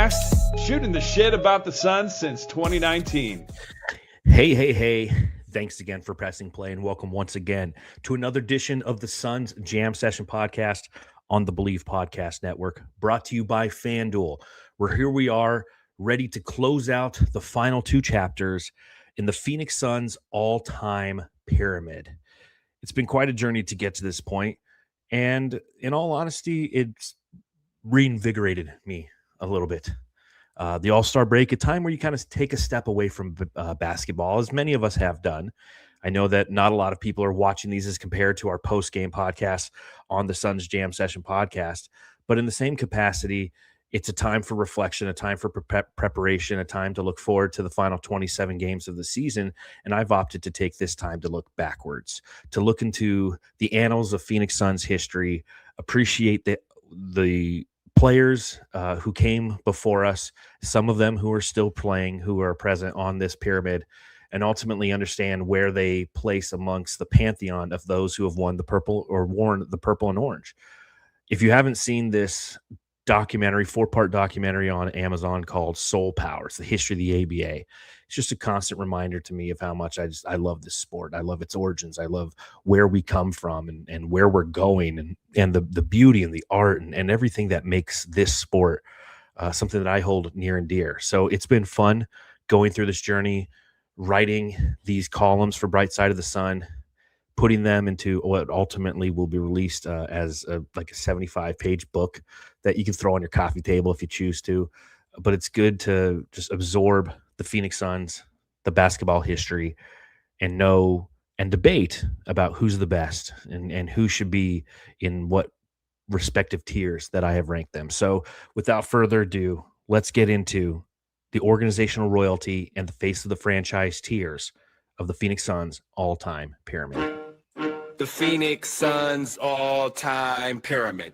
Podcast, shooting the shit about the Suns since 2019. Hey. Thanks again for pressing play and welcome once again to another edition of the Suns Jam Session Podcast on the BLEAV Podcast Network, brought to you by FanDuel. Here we are, ready to close out the final two chapters in the Phoenix Suns all-time pyramid. It's been quite a journey to get to this point, and in all honesty, it's reinvigorated me a little bit. The All-Star break, a time where you kind of take a step away from basketball, as many of us have done. I know that not a lot of people are watching these as compared to our post-game podcast on the Suns Jam Session Podcast, but in the same capacity, it's a time for reflection, a time for preparation, a time to look forward to the final 27 games of the season, and I've opted to take this time to look backwards, to look into the annals of Phoenix Suns history, appreciate the players who came before us, some of them who are still playing, who are present on this pyramid, and ultimately understand where they place amongst the pantheon of those who have won the purple or worn the purple and orange. If you haven't seen this documentary, 4-part documentary on Amazon called Soul Powers, the history of the ABA, it's just a constant reminder to me of how much I love this sport. I love its origins. I love where we come from and where we're going and the beauty and the art and everything that makes this sport something that I hold near and dear. So it's been fun going through this journey, writing these columns for Bright Side of the Sun, putting them into what ultimately will be released as a 75-page book that you can throw on your coffee table if you choose to. But it's good to just absorb the Phoenix Suns, the basketball history, and know and debate about who's the best and who should be in what respective tiers that I have ranked them. So without further ado, let's get into the organizational royalty and the face of the franchise tiers of the Phoenix Suns all-time pyramid. The Phoenix Suns all-time pyramid.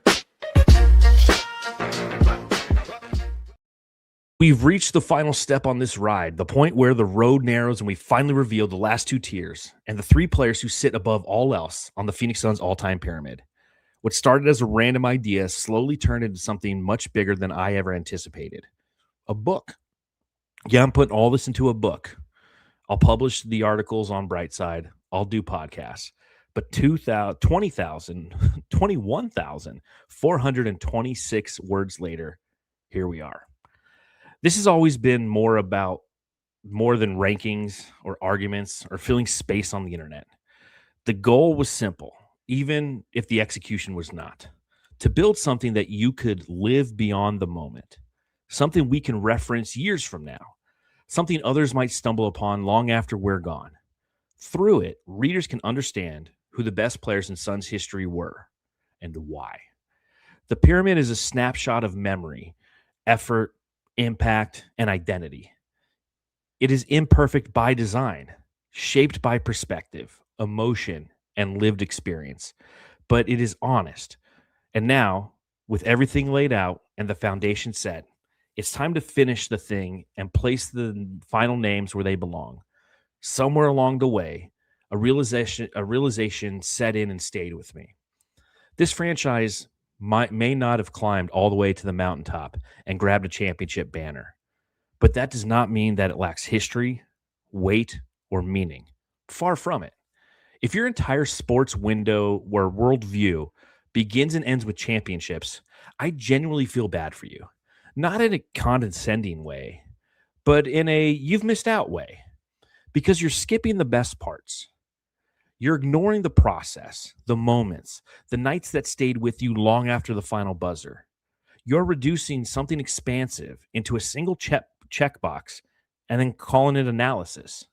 We've reached the final step on this ride, the point where the road narrows and we finally reveal the last two tiers and the three players who sit above all else on the Phoenix Suns all-time pyramid. What started as a random idea slowly turned into something much bigger than I ever anticipated. A book. Yeah, I'm putting all this into a book. I'll publish the articles on Brightside. I'll do podcasts. But 21,426 words later, here we are. This has always been more than rankings or arguments or filling space on the internet. The goal was simple, even if the execution was not, to build something that you could live beyond the moment, something we can reference years from now, something others might stumble upon long after we're gone. Through it, readers can understand who the best players in Suns history were and why. The pyramid is a snapshot of memory, effort, impact, and identity. It is imperfect by design, shaped by perspective, emotion, and lived experience, but it is honest. And now, with everything laid out and the foundation set, it's time to finish the thing and place the final names where they belong. Somewhere along the way, a realization set in and stayed with me. This franchise may not have climbed all the way to the mountaintop and grabbed a championship banner, but that does not mean that it lacks history, weight, or meaning. Far from it. If your entire sports window or worldview begins and ends with championships, I genuinely feel bad for you. Not in a condescending way, but in a you've missed out way, because you're skipping the best parts. You're ignoring the process, the moments, the nights that stayed with you long after the final buzzer. You're reducing something expansive into a single checkbox and then calling it analysis.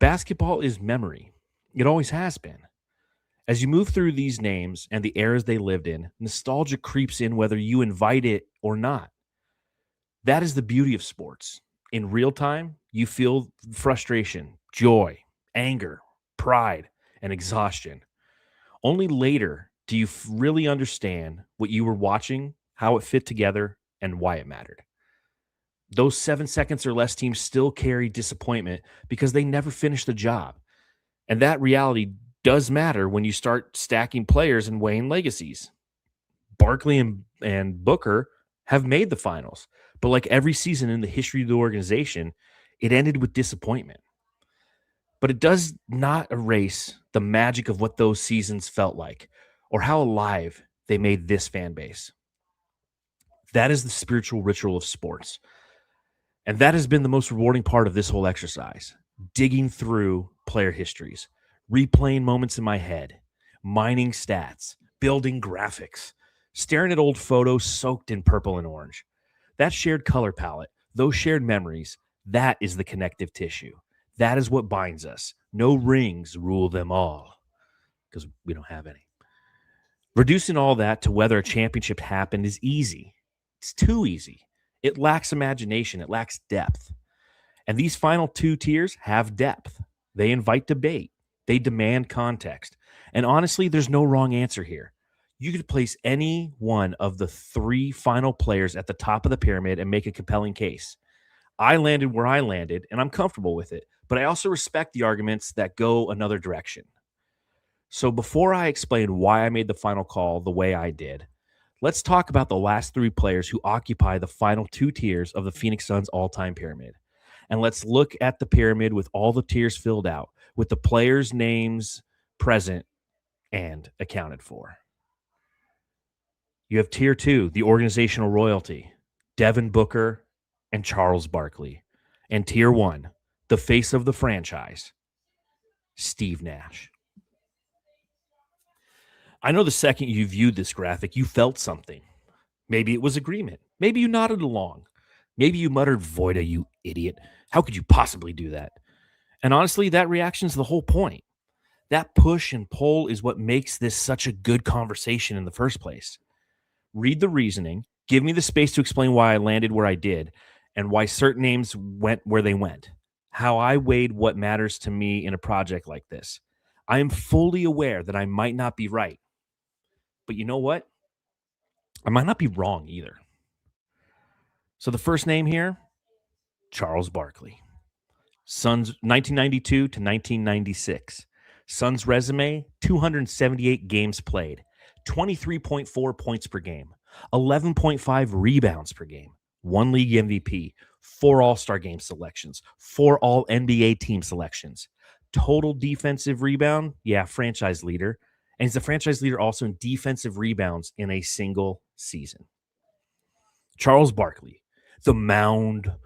Basketball is memory. It always has been. As you move through these names and the eras they lived in, nostalgia creeps in whether you invite it or not. That is the beauty of sports. In real time, you feel frustration, joy, anger, pride, and exhaustion. Only later do you really understand what you were watching, how it fit together, and why it mattered. Those 7 seconds or less teams still carry disappointment because they never finished the job. And that reality does matter when you start stacking players and weighing legacies. Barkley and Booker have made the finals. But like every season in the history of the organization, it ended with disappointment. But it does not erase the magic of what those seasons felt like or how alive they made this fan base. That is the spiritual ritual of sports. And that has been the most rewarding part of this whole exercise, digging through player histories, replaying moments in my head, mining stats, building graphics, staring at old photos soaked in purple and orange. That shared color palette, those shared memories, that is the connective tissue. That is what binds us. No rings rule them all, because we don't have any. Reducing all that to whether a championship happened is easy. It's too easy. It lacks imagination. It lacks depth. And these final two tiers have depth. They invite debate. They demand context. And honestly, there's no wrong answer here. You could place any one of the three final players at the top of the pyramid and make a compelling case. I landed where I landed, and I'm comfortable with it. But I also respect the arguments that go another direction. So before I explain why I made the final call the way I did, let's talk about the last three players who occupy the final two tiers of the Phoenix Suns all-time pyramid. And let's look at the pyramid with all the tiers filled out, with the players' names present and accounted for. You have tier 2, the organizational royalty, Devin Booker and Charles Barkley. And tier 1, the face of the franchise, Steve Nash. I know the second you viewed this graphic, you felt something. Maybe it was agreement. Maybe you nodded along. Maybe you muttered, "Voida, you idiot. How could you possibly do that?" And honestly, that reaction's the whole point. That push and pull is what makes this such a good conversation in the first place. Read the reasoning, give me the space to explain why I landed where I did, and why certain names went where they went, how I weighed what matters to me in a project like this. I am fully aware that I might not be right. But you know what? I might not be wrong either. So the first name here, Charles Barkley. Suns 1992 to 1996. Suns resume, 278 games played, 23.4 points per game, 11.5 rebounds per game, 1 league MVP, 4 All-Star game selections, 4 All-NBA team selections. Total defensive rebound, franchise leader. And he's the franchise leader also in defensive rebounds in a single season. Charles Barkley, the round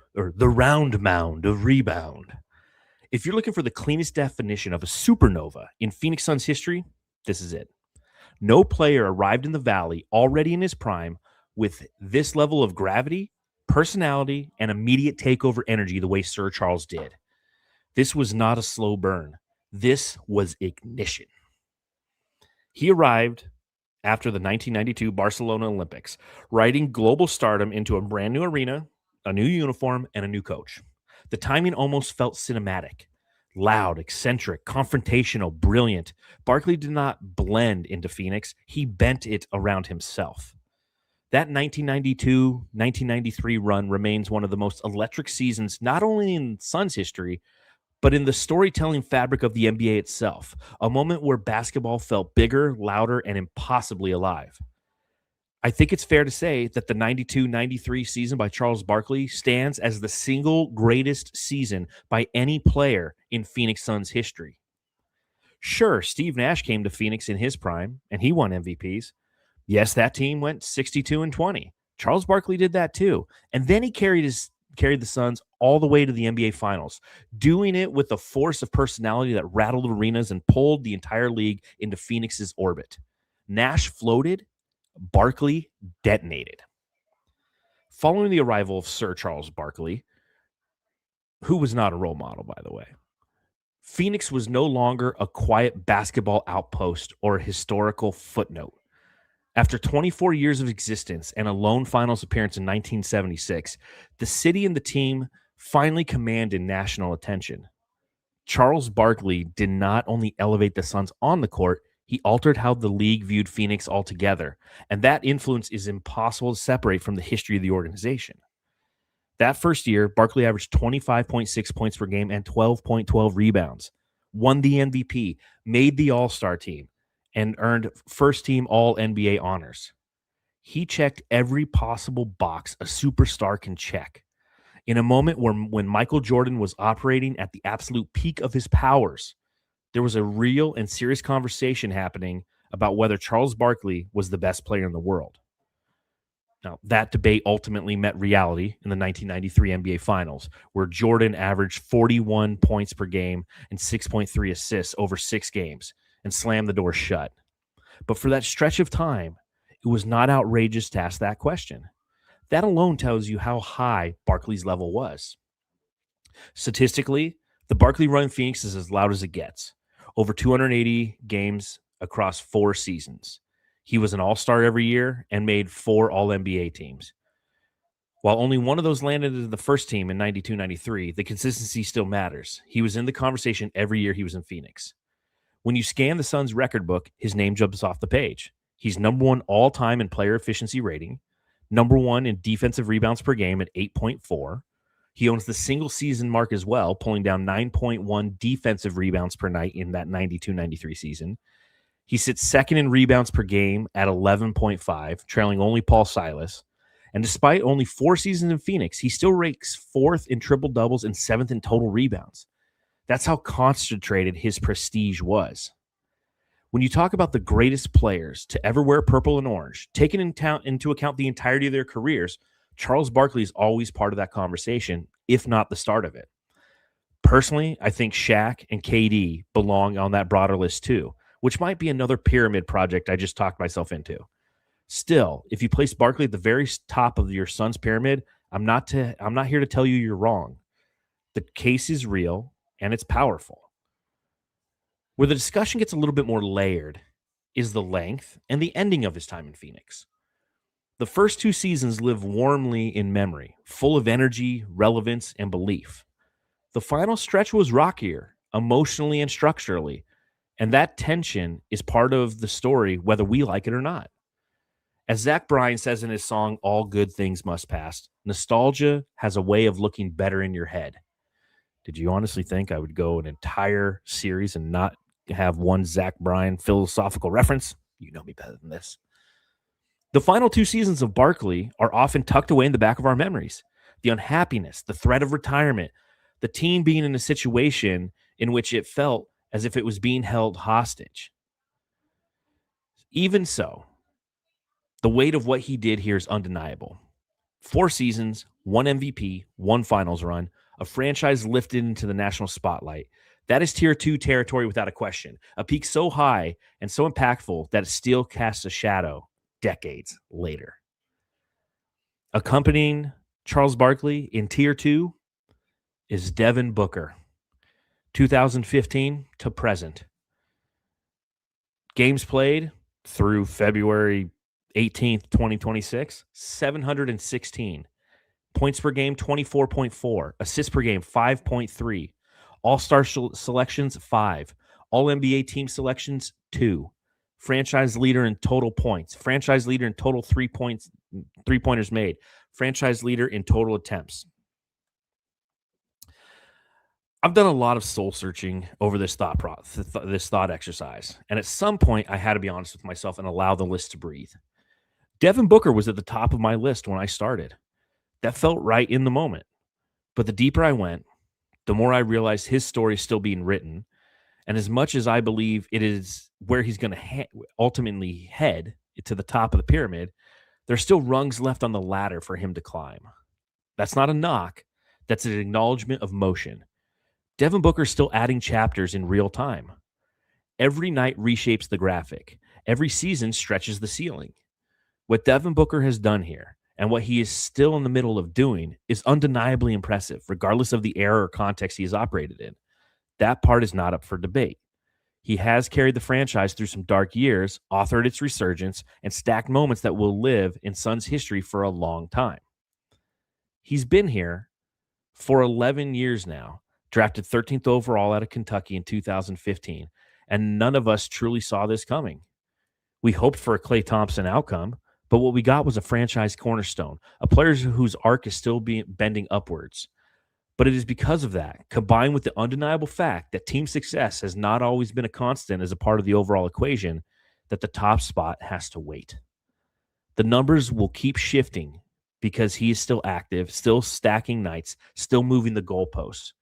mound of rebound. If you're looking for the cleanest definition of a supernova in Phoenix Suns history, this is it. No player arrived in the Valley already in his prime with this level of gravity, personality, and immediate takeover energy the way Sir Charles did. This was not a slow burn. This was ignition. He arrived after the 1992 Barcelona Olympics, riding global stardom into a brand new arena, a new uniform, and a new coach. The timing almost felt cinematic. Loud, eccentric, confrontational, brilliant. Barkley did not blend into Phoenix. He bent it around himself. That 1992-1993 run remains one of the most electric seasons, not only in Suns history, but in the storytelling fabric of the NBA itself, a moment where basketball felt bigger, louder, and impossibly alive. I think it's fair to say that the 92-93 season by Charles Barkley stands as the single greatest season by any player in Phoenix Suns history. Sure, Steve Nash came to Phoenix in his prime, and he won MVPs. Yes, that team went 62-20. Charles Barkley did that too. And then he carried the Suns all the way to the NBA Finals, doing it with a force of personality that rattled arenas and pulled the entire league into Phoenix's orbit. Nash floated, Barkley detonated. Following the arrival of Sir Charles Barkley, who was not a role model, by the way, Phoenix was no longer a quiet basketball outpost or a historical footnote. After 24 years of existence and a lone finals appearance in 1976, the city and the team finally commanded national attention. Charles Barkley did not only elevate the Suns on the court, he altered how the league viewed Phoenix altogether, and that influence is impossible to separate from the history of the organization. That first year, Barkley averaged 25.6 points per game and 12.12 rebounds, won the MVP, made the All-Star team, and earned first-team All-NBA honors. He checked every possible box a superstar can check. In a moment when Michael Jordan was operating at the absolute peak of his powers, there was a real and serious conversation happening about whether Charles Barkley was the best player in the world. Now, that debate ultimately met reality in the 1993 NBA Finals, where Jordan averaged 41 points per game and 6.3 assists over 6 games and slammed the door shut. But for that stretch of time, it was not outrageous to ask that question. That alone tells you how high Barkley's level was. Statistically, the Barkley run in Phoenix is as loud as it gets. Over 280 games across 4 seasons. He was an all-star every year and made 4 All-NBA teams. While only one of those landed into the first team in 92-93, the consistency still matters. He was in the conversation every year he was in Phoenix. When you scan the Suns' record book, his name jumps off the page. He's number 1 all-time in player efficiency rating, number 1 in defensive rebounds per game at 8.4. He owns the single-season mark as well, pulling down 9.1 defensive rebounds per night in that 92-93 season. He sits second in rebounds per game at 11.5, trailing only Paul Silas. And despite only 4 seasons in Phoenix, he still ranks 4th in triple-doubles and 7th in total rebounds. That's how concentrated his prestige was. When you talk about the greatest players to ever wear purple and orange, taking into account the entirety of their careers, Charles Barkley is always part of that conversation, if not the start of it. Personally, I think Shaq and KD belong on that broader list too, which might be another pyramid project I just talked myself into. Still, if you place Barkley at the very top of your Suns pyramid, I'm not here to tell you you're wrong. The case is real and it's powerful. Where the discussion gets a little bit more layered is the length and the ending of his time in Phoenix. The first 2 seasons live warmly in memory, full of energy, relevance, and belief. The final stretch was rockier, emotionally and structurally, and that tension is part of the story, whether we like it or not. As Zach Bryan says in his song, All Good Things Must Pass, nostalgia has a way of looking better in your head. Did you honestly think I would go an entire series and not have one Zach Bryan philosophical reference? You know me better than this. The final 2 seasons of Barkley are often tucked away in the back of our memories. The unhappiness, the threat of retirement, the team being in a situation in which it felt as if it was being held hostage. Even so, the weight of what he did here is undeniable. 4 seasons, 1 MVP, 1 finals run, a franchise lifted into the national spotlight. That is tier 2 territory without a question. A peak so high and so impactful that it still casts a shadow decades later. Accompanying Charles Barkley in tier 2 is Devin Booker, 2015 to present. Games played through February 18th, 2026, 716. Points per game, 24.4. Assists per game, 5.3. All-star selections, 5. All-NBA team selections, 2. Franchise leader in total points. Franchise leader in total three-pointers made. Franchise leader in total attempts. I've done a lot of soul searching over this thought exercise, and at some point I had to be honest with myself and allow the list to breathe. Devin Booker was at the top of my list when I started. That felt right in the moment. But the deeper I went, the more I realized his story is still being written, and as much as I believe it is where he's going to ultimately head to the top of the pyramid, there's still rungs left on the ladder for him to climb. That's not a knock. That's an acknowledgement of motion. Devin Booker is still adding chapters in real time. Every night reshapes the graphic. Every season stretches the ceiling. What Devin Booker has done here, and what he is still in the middle of doing, is undeniably impressive, regardless of the era or context he has operated in. That part is not up for debate. He has carried the franchise through some dark years, authored its resurgence, and stacked moments that will live in Suns history for a long time. He's been here for 11 years now, drafted 13th overall out of Kentucky in 2015, and none of us truly saw this coming. We hoped for a Klay Thompson outcome, but what we got was a franchise cornerstone, a player whose arc is still bending upwards. But it is because of that, combined with the undeniable fact that team success has not always been a constant as a part of the overall equation, that the top spot has to wait. The numbers will keep shifting because he is still active, still stacking nights, still moving the goalposts.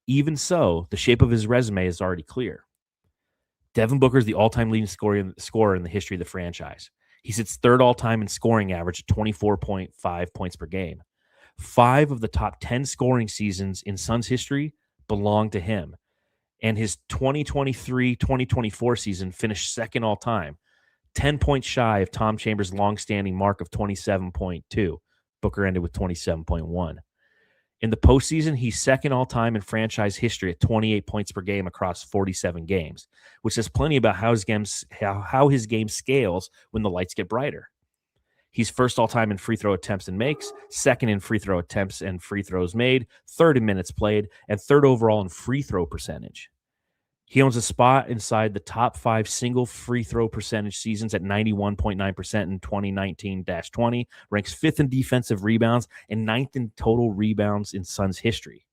Even so, the shape of his resume is already clear. Devin Booker is the all-time leading scorer in the history of the franchise. He sits third all-time in scoring average at 24.5 points per game. 5 of the top 10 scoring seasons in Suns history belong to him. And his 2023-2024 season finished second all-time, 10 points shy of Tom Chambers' long-standing mark of 27.2. Booker ended with 27.1. In the postseason, he's second all-time in franchise history at 28 points per game across 47 games, which says plenty about how his game scales when the lights get brighter. He's first all-time in free throw attempts and makes, second in free throw attempts and free throws made, third in minutes played, and third overall in free throw percentage. He owns a spot inside the top 5 single free throw percentage seasons at 91.9% in 2019-20, ranks 5th in defensive rebounds and 9th in total rebounds in Suns history.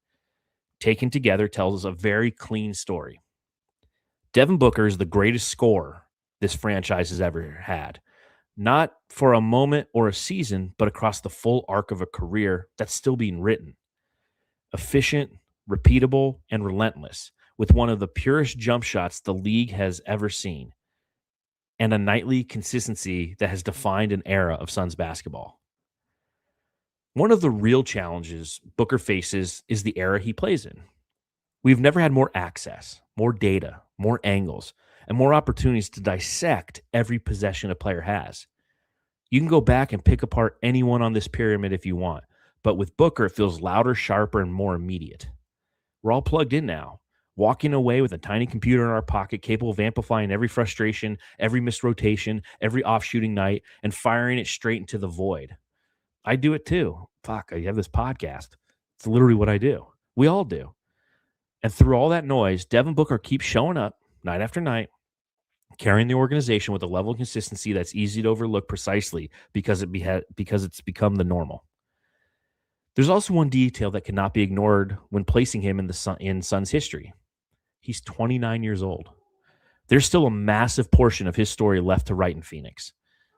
Taken together, tells us a very clean story. Devin Booker is the greatest scorer this franchise has ever had. Not for a moment or a season, but across the full arc of a career that's still being written. Efficient, repeatable, and relentless, with one of the purest jump shots the league has ever seen, and a nightly consistency that has defined an era of Suns basketball. One of the real challenges Booker faces is the era he plays in. We've never had more access, more data, more angles, and more opportunities to dissect every possession a player has. You can go back and pick apart anyone on this pyramid if you want, but with Booker, it feels louder, sharper, and more immediate. We're all plugged in now, walking away with a tiny computer in our pocket capable of amplifying every frustration, every missed rotation, every off-shooting night, and firing it straight into the void. I do it too. Fuck, I have this podcast. It's literally what I do. We all do. And through all that noise, Devin Booker keeps showing up night after night, carrying the organization with a level of consistency that's easy to overlook precisely because it's become the normal. There's also one detail that cannot be ignored when placing him in Suns history. He's 29 years old. There's still a massive portion of his story left to write in Phoenix.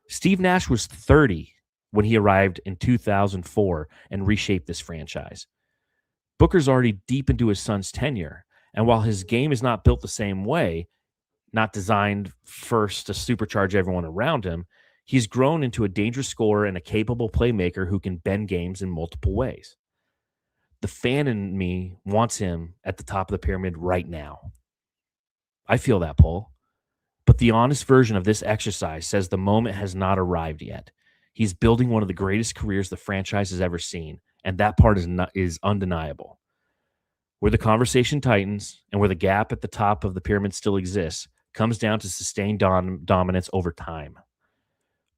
Steve Nash was 30 when he arrived in 2004 and reshaped this franchise. Booker's already deep into his son's tenure, and while his game is not built the same way, not designed first to supercharge everyone around him, he's grown into a dangerous scorer and a capable playmaker who can bend games in multiple ways. The fan in me wants him at the top of the pyramid right now. I feel that pull. But the honest version of this exercise says the moment has not arrived yet. He's building one of the greatest careers the franchise has ever seen, and that part is undeniable. Where the conversation tightens and where the gap at the top of the pyramid still exists comes down to sustained dominance over time.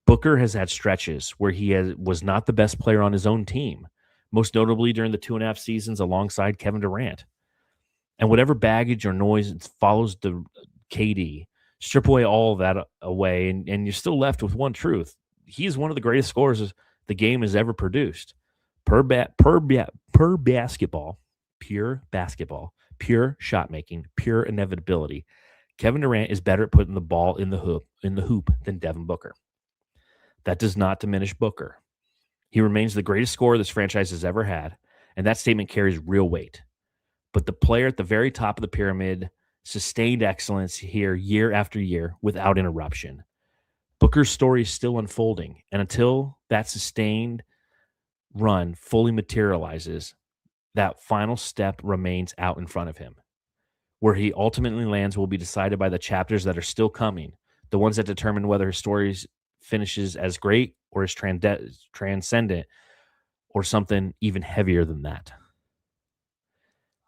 Booker has had stretches where he was not the best player on his own team, most notably during the 2.5 seasons alongside Kevin Durant. And whatever baggage or noise follows the KD, strip away all of that away, and you're still left with one truth. He's one of the greatest scorers the game has ever produced. Pure basketball, pure shot making, pure inevitability. Kevin Durant is better at putting the ball in the hoop than Devin Booker. That does not diminish Booker. He remains the greatest scorer this franchise has ever had, and that statement carries real weight. But the player at the very top of the pyramid sustained excellence here year after year without interruption. Booker's story is still unfolding, and until that sustained run fully materializes, that final step remains out in front of him. Where he ultimately lands will be decided by the chapters that are still coming, the ones that determine whether his story finishes as great or as transcendent or something even heavier than that.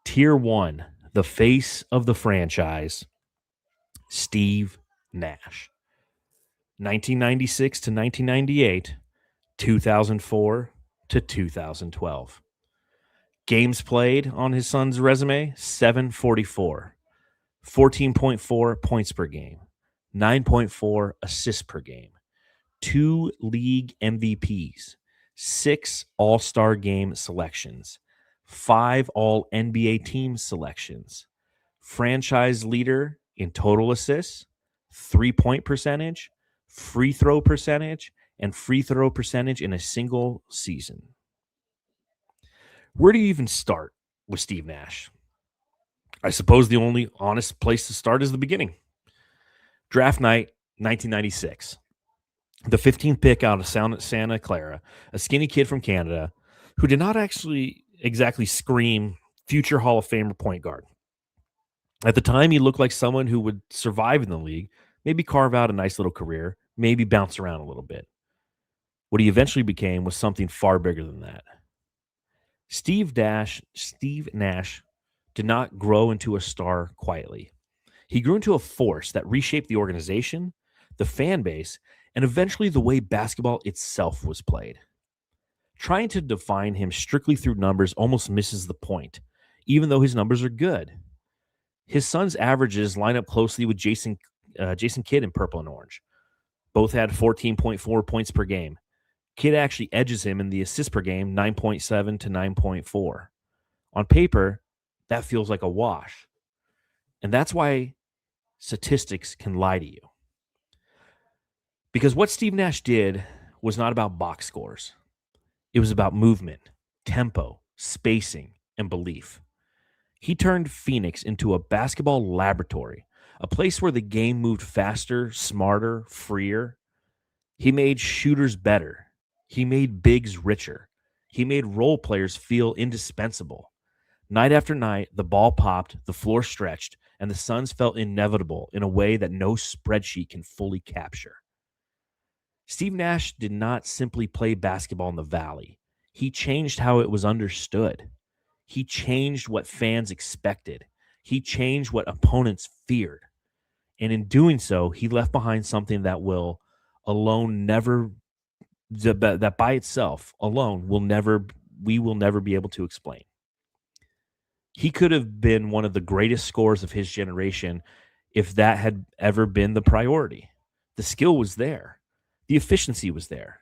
Tier 1, the face of the franchise, Steve Nash. 1996 to 1998, 2004 to 2012. Games played on his son's resume, 744. 14.4 points per game. 9.4 assists per game. 2 league MVPs. 6 All-Star game selections. 5 All-NBA team selections. Franchise leader in total assists, 3-point percentage, free throw percentage, and free throw percentage in a single season. Where do you even start with Steve Nash? I suppose the only honest place to start is the beginning. Draft night, 1996. The 15th pick out of Santa Clara, a skinny kid from Canada who did not actually exactly scream future Hall of Famer point guard. At the time, he looked like someone who would survive in the league, maybe carve out a nice little career, maybe bounce around a little bit. What he eventually became was something far bigger than that. Steve Nash did not grow into a star quietly. He grew into a force that reshaped the organization, the fan base, and eventually the way basketball itself was played. Trying to define him strictly through numbers almost misses the point, even though his numbers are good. His son's averages line up closely with Jason Kidd in purple and orange. Both had 14.4 points per game. Kidd actually edges him in the assists per game, 9.7 to 9.4. On paper, that feels like a wash. And that's why statistics can lie to you. Because what Steve Nash did was not about box scores. It was about movement, tempo, spacing, and belief. He turned Phoenix into a basketball laboratory, a place where the game moved faster, smarter, freer. He made shooters better. He made bigs richer. He made role players feel indispensable. Night after night, the ball popped, the floor stretched, and the Suns felt inevitable in a way that no spreadsheet can fully capture. Steve Nash did not simply play basketball in the Valley. He changed how it was understood. He changed what fans expected. He changed what opponents feared. And in doing so, he left behind something that will alone never, that by itself alone we will never be able to explain. He could have been one of the greatest scorers of his generation if that had ever been the priority. The skill was there. The efficiency was there.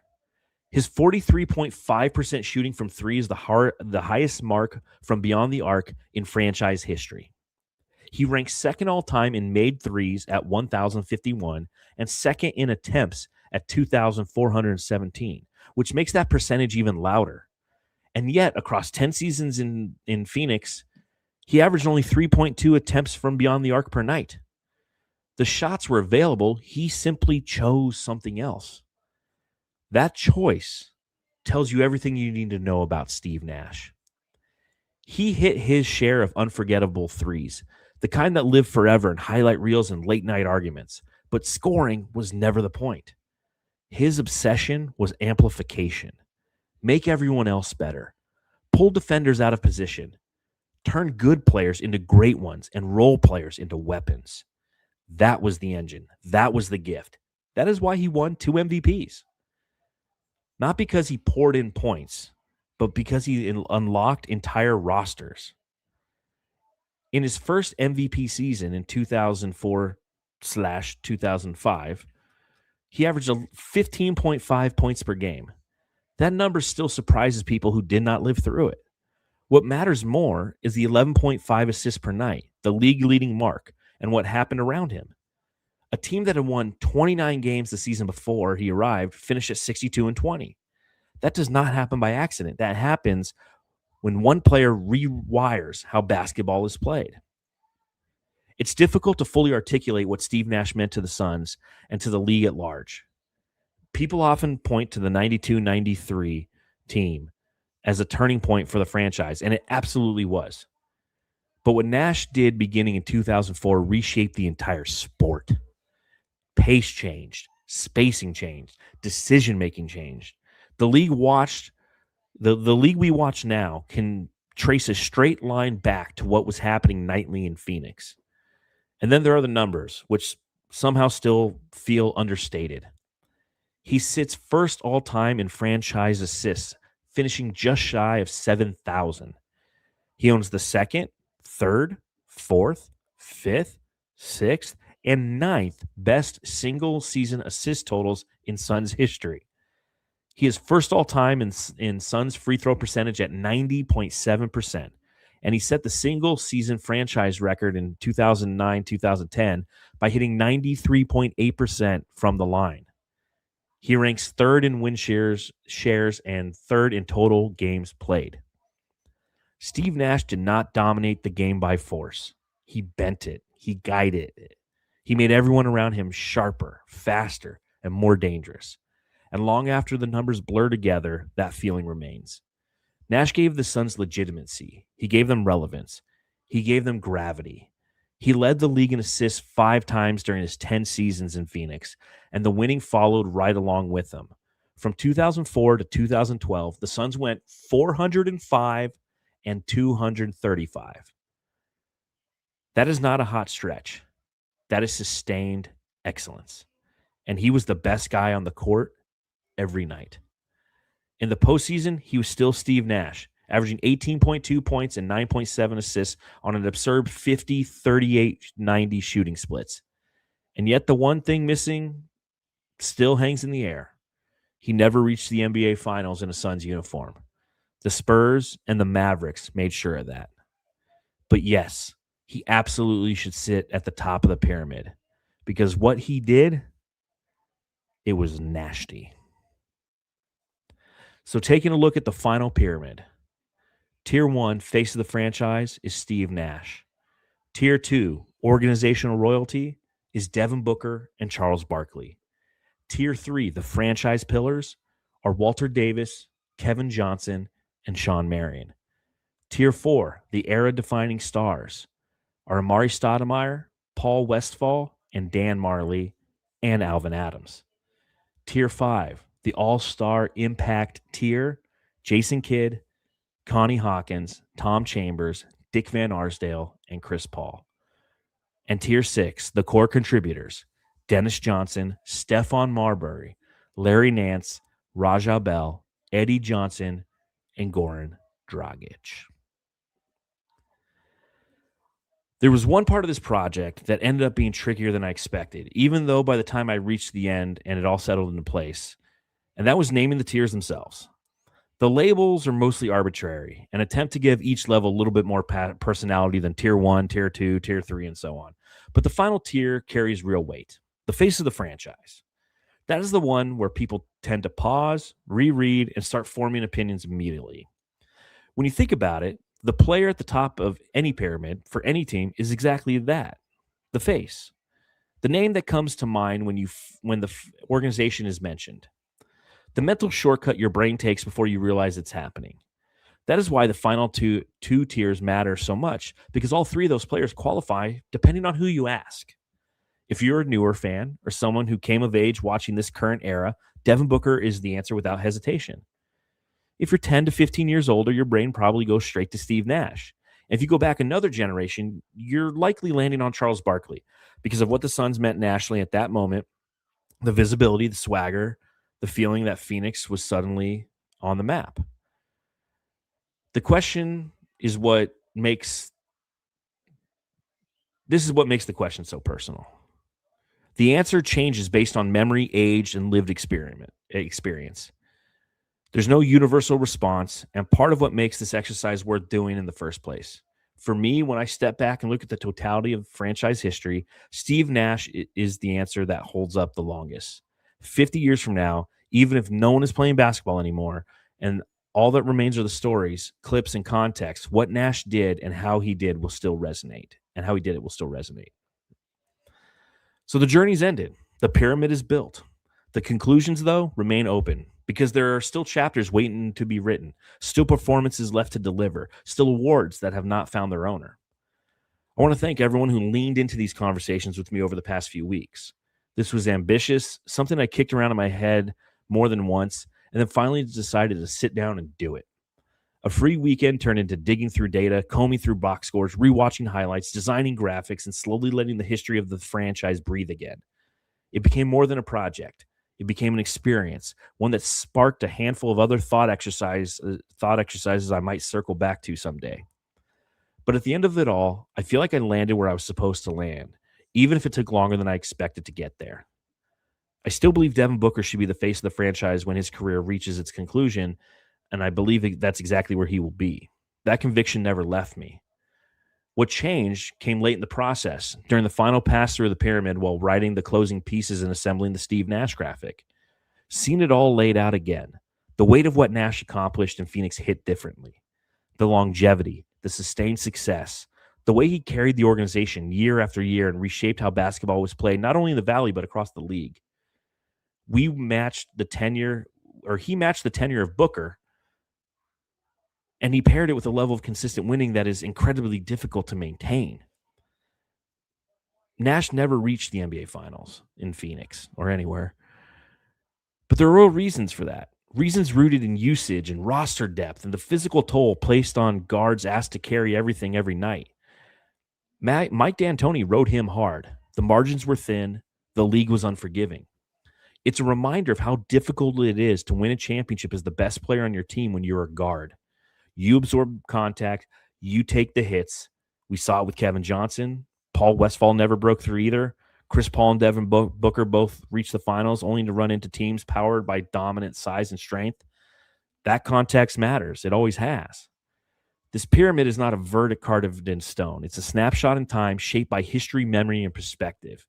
His 43.5% shooting from three is the highest mark from beyond the arc in franchise history. He ranks second all-time in made threes at 1,051 and second in attempts at 2,417, which makes that percentage even louder. And yet, across 10 seasons in Phoenix, he averaged only 3.2 attempts from beyond the arc per night. The shots were available. He simply chose something else. That choice tells you everything you need to know about Steve Nash. He hit his share of unforgettable threes, the kind that live forever in highlight reels and late-night arguments, but scoring was never the point. His obsession was amplification. Make everyone else better. Pull defenders out of position. Turn good players into great ones and role players into weapons. That was the engine. That was the gift. That is why he won 2 MVPs. Not because he poured in points, but because he unlocked entire rosters. In his first MVP season in 2004/2005, he averaged 15.5 points per game. That number still surprises people who did not live through it. What matters more is the 11.5 assists per night, the league-leading mark, and what happened around him. A team that had won 29 games the season before he arrived finished at 62-20. That does not happen by accident. That happens when one player rewires how basketball is played. It's difficult to fully articulate what Steve Nash meant to the Suns and to the league at large. People often point to the 92-93 team as a turning point for the franchise, and it absolutely was. But what Nash did beginning in 2004 reshaped the entire sport. Pace changed, spacing changed, decision-making changed. The league we watch now can trace a straight line back to what was happening nightly in Phoenix. And then there are the numbers, which somehow still feel understated. He sits first all-time in franchise assists, finishing just shy of 7,000. He owns the second, third, fourth, fifth, sixth, and ninth best single-season assist totals in Suns history. He is first all-time in Suns free throw percentage at 90.7%, and he set the single-season franchise record in 2009-2010 by hitting 93.8% from the line. He ranks third in win shares, and third in total games played. Steve Nash did not dominate the game by force. He bent it. He guided it. He made everyone around him sharper, faster, and more dangerous. And long after the numbers blur together, that feeling remains. Nash gave the Suns legitimacy. He gave them relevance. He gave them gravity. He led the league in assists 5 times during his 10 seasons in Phoenix, and the winning followed right along with him. From 2004 to 2012, the Suns went 405 and 235. That is not a hot stretch. That is sustained excellence. And he was the best guy on the court every night. In the postseason, he was still Steve Nash, averaging 18.2 points and 9.7 assists on an absurd 50, 38, 90 shooting splits. And yet the one thing missing still hangs in the air. He never reached the NBA Finals in a Suns uniform. The Spurs and the Mavericks made sure of that. But yes, he absolutely should sit at the top of the pyramid, because what he did, it was nasty. So taking a look at the final pyramid, Tier 1, face of the franchise, is Steve Nash. Tier 2, organizational royalty, is Devin Booker and Charles Barkley. Tier 3, the franchise pillars, are Walter Davis, Kevin Johnson, and Shawn Marion. Tier 4, the era-defining stars, are Amari Stoudemire, Paul Westphal, and Dan Marley, and Alvin Adams. Tier 5, the all-star impact tier, Jason Kidd, Connie Hawkins, Tom Chambers, Dick Van Arsdale, and Chris Paul. And Tier 6, the core contributors, Dennis Johnson, Stephon Marbury, Larry Nance, Raja Bell, Eddie Johnson, and Goran Dragic. There was one part of this project that ended up being trickier than I expected, even though by the time I reached the end and it all settled into place, and that was naming the tiers themselves. The labels are mostly arbitrary and attempt to give each level a little bit more personality than Tier 1, Tier 2, Tier 3, and so on. But the final tier carries real weight. The face of the franchise. That is the one where people tend to pause, reread, and start forming opinions immediately. When you think about it, the player at the top of any pyramid for any team is exactly that, the face. The name that comes to mind when the organization is mentioned. The mental shortcut your brain takes before you realize it's happening. That is why the final two tiers matter so much, because all 3 of those players qualify depending on who you ask. If you're a newer fan or someone who came of age watching this current era, Devin Booker is the answer without hesitation. If you're 10 to 15 years older, your brain probably goes straight to Steve Nash. And if you go back another generation, you're likely landing on Charles Barkley because of what the Suns meant nationally at that moment, the visibility, the swagger, the feeling that Phoenix was suddenly on the map. The question is what makes the question so personal. The answer changes based on memory, age, and lived experience. There's no universal response, and part of what makes this exercise worth doing in the first place. For me, when I step back and look at the totality of franchise history, Steve Nash is the answer that holds up the longest. 50 years from now, even if no one is playing basketball anymore, and all that remains are the stories, clips, and context, what Nash did and how he did will still resonate, and how he did it will still resonate. So the journey's ended. The pyramid is built. The conclusions, though, remain open because there are still chapters waiting to be written, still performances left to deliver, still awards that have not found their owner. I want to thank everyone who leaned into these conversations with me over the past few weeks. This was ambitious, something I kicked around in my head more than once, and then finally decided to sit down and do it. A free weekend turned into digging through data, combing through box scores, rewatching highlights, designing graphics, and slowly letting the history of the franchise breathe again. It became more than a project. It became an experience, one that sparked a handful of other thought exercises I might circle back to someday. But at the end of it all, I feel like I landed where I was supposed to land, even if it took longer than I expected to get there. I still believe Devin Booker should be the face of the franchise when his career reaches its conclusion, and I believe that's exactly where he will be. That conviction never left me. What changed came late in the process, during the final pass through of the pyramid while writing the closing pieces and assembling the Steve Nash graphic. Seen it all laid out again. The weight of what Nash accomplished in Phoenix hit differently. The longevity, the sustained success, the way he carried the organization year after year and reshaped how basketball was played, not only in the Valley, but across the league. He matched the tenure of Booker, and he paired it with a level of consistent winning that is incredibly difficult to maintain. Nash never reached the NBA Finals in Phoenix or anywhere. But there are real reasons for that. Reasons rooted in usage and roster depth and the physical toll placed on guards asked to carry everything every night. Mike D'Antoni rode him hard. The margins were thin. The league was unforgiving. It's a reminder of how difficult it is to win a championship as the best player on your team when you're a guard. You absorb contact. You take the hits. We saw it with Kevin Johnson. Paul Westphal never broke through either. Chris Paul and Devin Booker both reached the finals only to run into teams powered by dominant size and strength. That context matters. It always has. This pyramid is not a verdict carved in stone. It's a snapshot in time shaped by history, memory, and perspective.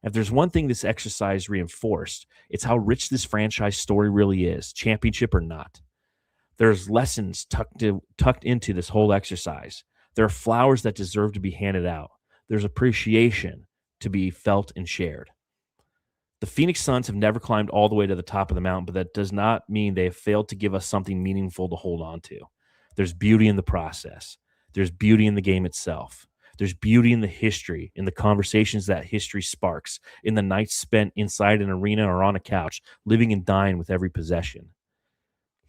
If there's one thing this exercise reinforced, it's how rich this franchise story really is, championship or not. There's lessons tucked into this whole exercise. There are flowers that deserve to be handed out. There's appreciation to be felt and shared. The Phoenix Suns have never climbed all the way to the top of the mountain, but that does not mean they have failed to give us something meaningful to hold on to. There's beauty in the process. There's beauty in the game itself. There's beauty in the history, in the conversations that history sparks, in the nights spent inside an arena or on a couch, living and dying with every possession.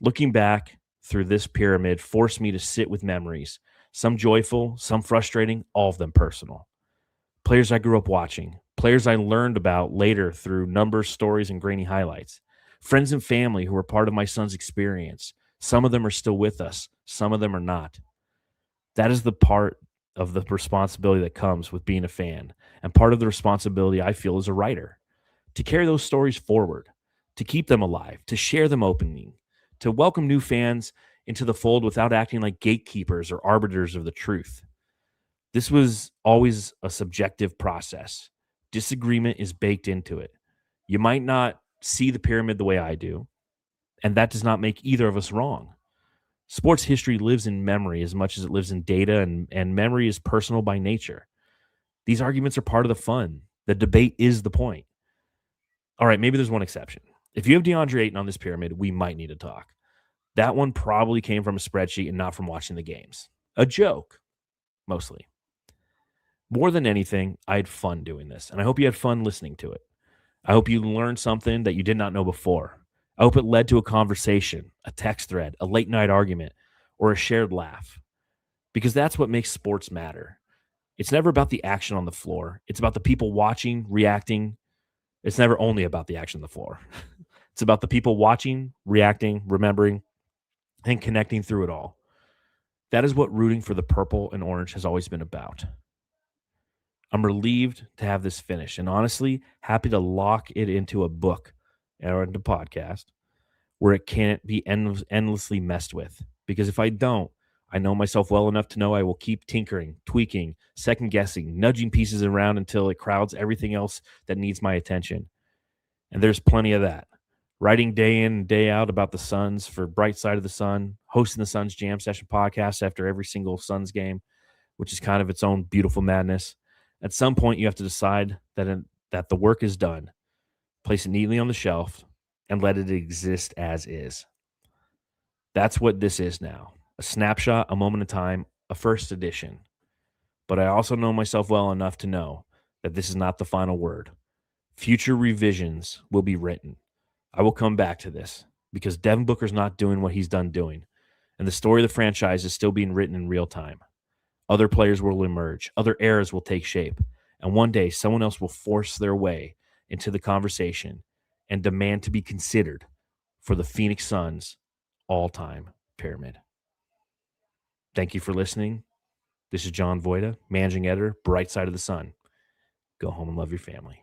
Looking back through this pyramid forced me to sit with memories, some joyful, some frustrating, all of them personal. Players I grew up watching, players I learned about later through numbers, stories, and grainy highlights. Friends and family who were part of my son's experience. Some of them are still with us. Some of them are not. That is the part of the responsibility that comes with being a fan, and part of the responsibility I feel as a writer, to carry those stories forward, to keep them alive, to share them openly, to welcome new fans into the fold without acting like gatekeepers or arbiters of the truth. This was always a subjective process. Disagreement is baked into it. You might not see the pyramid the way I do, and that does not make either of us wrong. Sports history lives in memory as much as it lives in data, and memory is personal by nature. These arguments are part of the fun. The debate is the point. All right, maybe there's one exception. If you have DeAndre Ayton on this pyramid, we might need to talk. That one probably came from a spreadsheet and not from watching the games. A joke, mostly. More than anything, I had fun doing this, and I hope you had fun listening to it. I hope you learned something that you did not know before. I hope it led to a conversation, a text thread, a late-night argument, or a shared laugh, because that's what makes sports matter. It's never about the action on the floor. It's about the people watching, reacting. It's never only about the action on the floor. It's about the people watching, reacting, remembering, and connecting through it all. That is what rooting for the purple and orange has always been about. I'm relieved to have this finished, and honestly, happy to lock it into a book or into a podcast where it can't be endlessly messed with. Because if I don't, I know myself well enough to know I will keep tinkering, tweaking, second-guessing, nudging pieces around until it crowds everything else that needs my attention. And there's plenty of that. Writing day in and day out about the Suns for Bright Side of the Sun, hosting the Suns Jam Session podcast after every single Suns game, which is kind of its own beautiful madness. At some point, you have to decide that the work is done, place it neatly on the shelf, and let it exist as is. That's what this is now. A snapshot, a moment in time, a first edition. But I also know myself well enough to know that this is not the final word. Future revisions will be written. I will come back to this because Devin Booker's not doing what he's done doing, and the story of the franchise is still being written in real time. Other players will emerge. Other eras will take shape. And one day, someone else will force their way into the conversation and demand to be considered for the Phoenix Suns all-time pyramid. Thank you for listening. This is John Voida, managing editor, Bright Side of the Sun. Go home and love your family.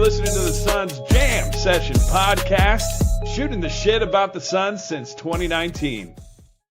listening to the Suns Jam Session podcast, shooting the shit about the Suns since 2019.